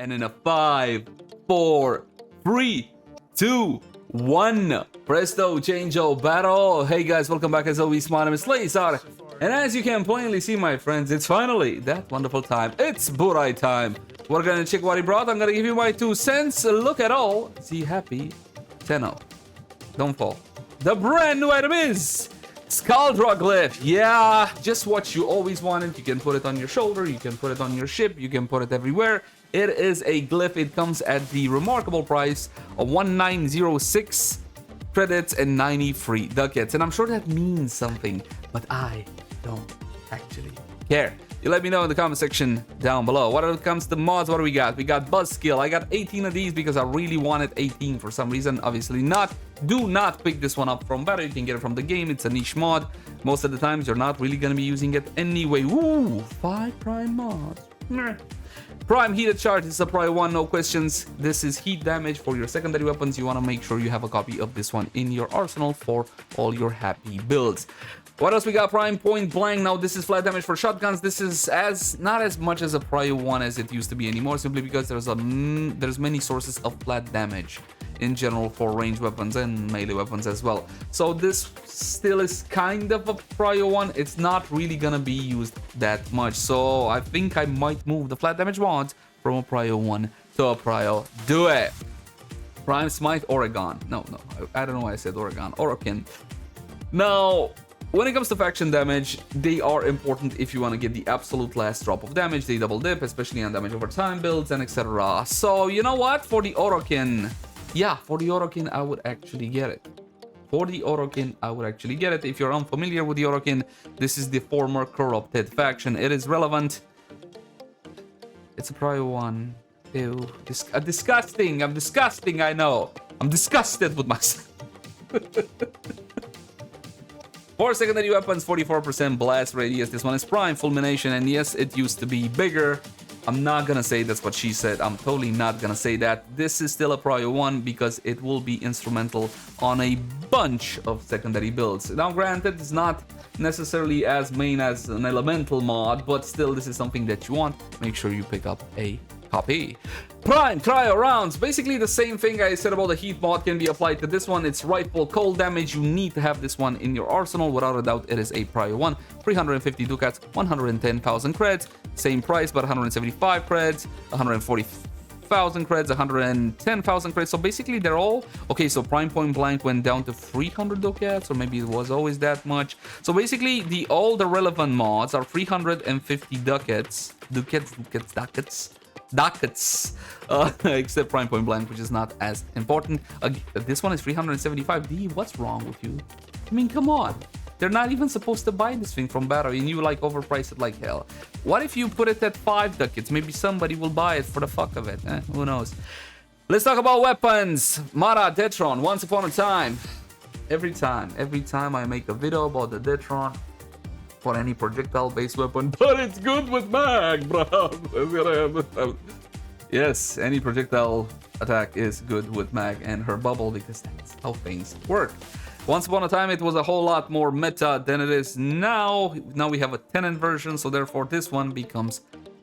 And in a 5, 4, 3, 2, 1. Presto, changeo, Baro. Hey guys, welcome back as always. My name is Lazar. And as you can plainly see, my friends, it's finally that wonderful time. It's Burai time. We're gonna check what he brought. I'm gonna give you my 2 cents. Look at all. See happy. 10-0. Don't fall. The brand new item is Scaldra Glyph. Yeah, just what you always wanted. You can put it on your shoulder, you can put it on your ship, you can put it everywhere. It is a glyph. It comes at the remarkable price of 1906 credits and 93 ducats. And I'm sure that means something, but I don't actually care. You let me know in the comment section down below. What it comes to mods, what do we got? We got Buzz Skill. I got 18 of these because I really wanted 18 for some reason. Obviously not. Do not pick this one up from Baro. You can get it from the game. It's a niche mod. Most of the times you're not really going to be using it anyway. Ooh, 5 prime mods. Meh. Prime heated charge is a Prio 1, no questions. This is heat damage for your secondary weapons. You want to make sure you have a copy of this one in your arsenal for all your happy builds. What else we got? Prime point blank. Now this is flat damage for shotguns. This is not as much as a Prio 1 as it used to be anymore, simply because there's many sources of flat damage in general for ranged weapons and melee weapons as well. So this still is kind of a Prio 1. It's not really gonna be used that much. So I think I might move the flat damage mod from a Prio 1 to a Prio. Do it! Prime Smite Oregon. No, I don't know why I said Oregon. Orokin. Now, when it comes to faction damage, they are important if you want to get the absolute last drop of damage. They double dip, especially on damage over time builds and etc. So, you know what? For the Orokin, yeah, for the Orokin, I would actually get it. For the Orokin, I would actually get it. If you're unfamiliar with the Orokin, this is the former corrupted faction. It is relevant. It's a Prio 1. Ew. Disgusting. I'm disgusting, I know. I'm disgusted with myself. 4 secondary weapons, 44% blast radius. This one is Prime Fulmination, and yes, it used to be bigger. I'm not gonna say that's what she said. I'm totally not gonna say that. This is still a Prio 1 because it will be instrumental on a bunch of secondary builds. Now, granted, it's not necessarily as main as an elemental mod, but still, this is something that you want. Make sure you pick up a copy. Prime Cryo rounds. Basically the same thing I said about the heat mod can be applied to this one. It's rightful cold damage. You need to have this one in your arsenal. Without a doubt, it is a Prio 1. 350 ducats, 110,000 creds. Same price, but 175 creds, 140,000 creds, 110,000 creds. So basically they're all okay. So Prime Point Blank went down to 300 ducats, or maybe it was always that much. So basically all the relevant mods are 350 ducats, except Prime Point Blank, which is not as important. This one is 375D. What's wrong with you? I mean, come on. They're not even supposed to buy this thing from Baro, and you like overprice it like hell. What if you put it at 5 ducats? Maybe somebody will buy it for the fuck of it. Who knows? Let's talk about weapons. Mara, Detron, once upon a time. Every time I make a video about the Detron for any projectile-based weapon, but it's good with mag, bro. Yes, any projectile attack is good with mag and her bubble because that's how things work. Once upon a time, it was a whole lot more meta than it is now. Now we have a tenant version, so therefore this one becomes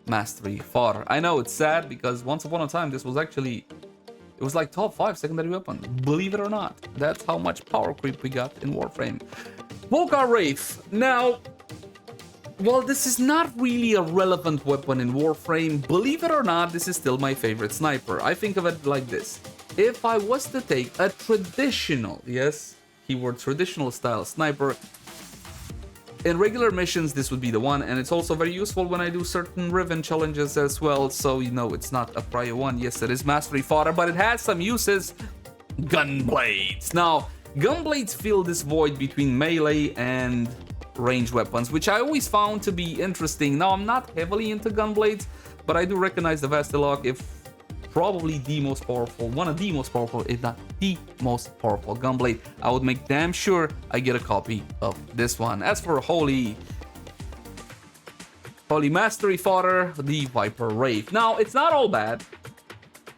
mastery fodder. I know it's sad because once upon a time, this was actually, it was like top 5 secondary weapon. Believe it or not, that's how much power creep we got in Warframe. Vulkar Wraith. Now, well, this is not really a relevant weapon in Warframe. Believe it or not, this is still my favorite sniper. I think of it like this. If I was to take a traditional, yes, keyword traditional style sniper, in regular missions, this would be the one, and it's also very useful when I do certain Riven challenges as well, so you know it's not a Prio 1. Yes, it is mastery fodder, but it has some uses. Gunblades. Now, gunblades fill this void between melee and ranged weapons, which I always found to be interesting. Now, I'm not heavily into gunblades, but I do recognize the Vastilok, if probably the most powerful, one of the most powerful, if not the most powerful gunblade. I would make damn sure I get a copy of this one. As for Holy Mastery Fodder, the Viper Wraith. Now, it's not all bad.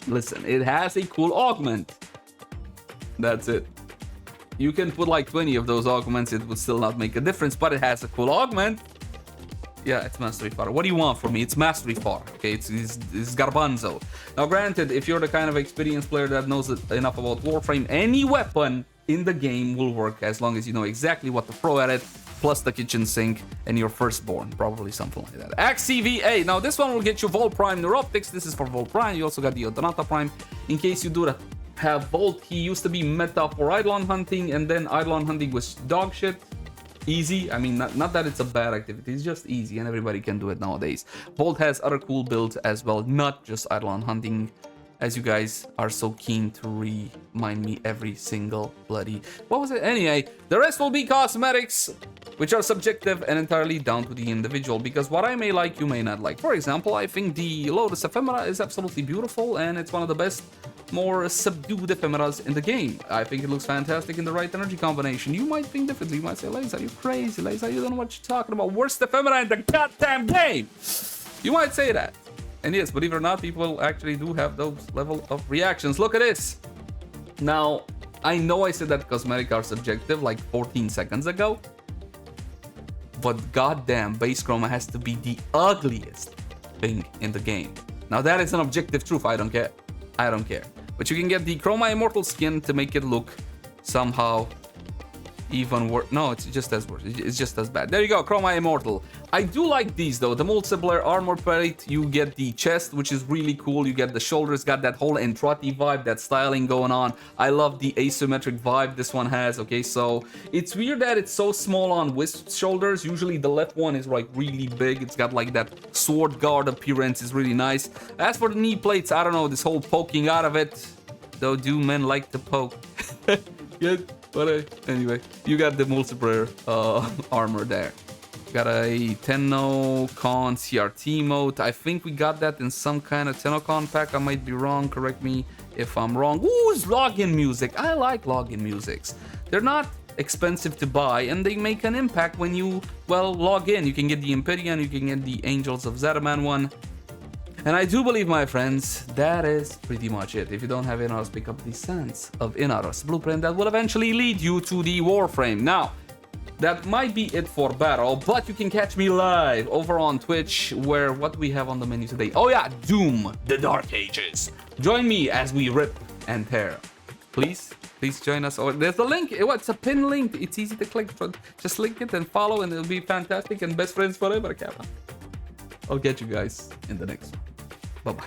Listen, it has a cool augment. That's it. You can put like 20 of those augments, it would still not make a difference, but it has a cool augment. Yeah, it's Mastery 4. What do you want from me? It's Mastery 4. Okay, it's Garbanzo. Now, granted, if you're the kind of experienced player that knows enough about Warframe, any weapon in the game will work as long as you know exactly what to throw at it, plus the kitchen sink and your firstborn. Probably something like that. XCVA. Now, this one will get you Volt Prime Neuroptics. This is for Volt Prime. You also got the Odonata Prime. In case you do have Volt, he used to be meta for Eidolon hunting, and then Eidolon hunting was dog shit. Easy. I mean, not that it's a bad activity, it's just easy and everybody can do it nowadays. Volt has other cool builds as well, not just Eidolon hunting, as you guys are so keen to remind me every single bloody... What was it? Anyway, the rest will be cosmetics, which are subjective and entirely down to the individual, because what I may like, you may not like. For example, I think the Lotus Ephemera is absolutely beautiful, and it's one of the best, more subdued ephemeras in the game. I think it looks fantastic in the right energy combination. You might think differently. You might say, Leyzar, you crazy. Leyzar, you don't know what you're talking about. Worst ephemera in the goddamn game. You might say that. And yes, believe it or not, people actually do have those level of reactions. Look at this. Now, I know I said that cosmetic are subjective like 14 seconds ago, but goddamn, base chroma has to be the ugliest thing in the game. Now, that is an objective truth. I don't care. I don't care. But you can get the Chroma Immortal skin to make it look somehow even worse. No, it's just as worse. It's just as bad. There you go, Chroma Immortal. I do like these though. The multiplayer armor plate, you get the chest, which is really cool. You get the shoulders, got that whole Entrati vibe, that styling going on. I love the asymmetric vibe this one has. Okay, so it's weird that it's so small on Wisp's shoulders. Usually the left one is like really big. It's got like that sword guard appearance, is really nice. As for the knee plates, I don't know, this whole poking out of it, though do men like to poke? Good. But anyway, you got the multiplayer armor there. Got a Tenno-Con CRT mode. I think we got that in some kind of Tenno-Con pack. I might be wrong. Correct me if I'm wrong. Ooh, it's login music. I like login musics. They're not expensive to buy, and they make an impact when you, well, log in. You can get the Empyrean, you can get the Angels of Zetaman one. And I do believe, my friends, that is pretty much it. If you don't have Inaros, pick up the Sense of Inaros blueprint that will eventually lead you to the Warframe. Now, that might be it for Baro, but you can catch me live over on Twitch, where what do we have on the menu today? Oh yeah, Doom, the Dark Ages. Join me as we rip and tear. Please join us. Oh, there's the link. It's a pin link. It's easy to click. Just link it and follow, and it'll be fantastic. And best friends forever, Kappa. I'll get you guys in the next one. Bye-bye.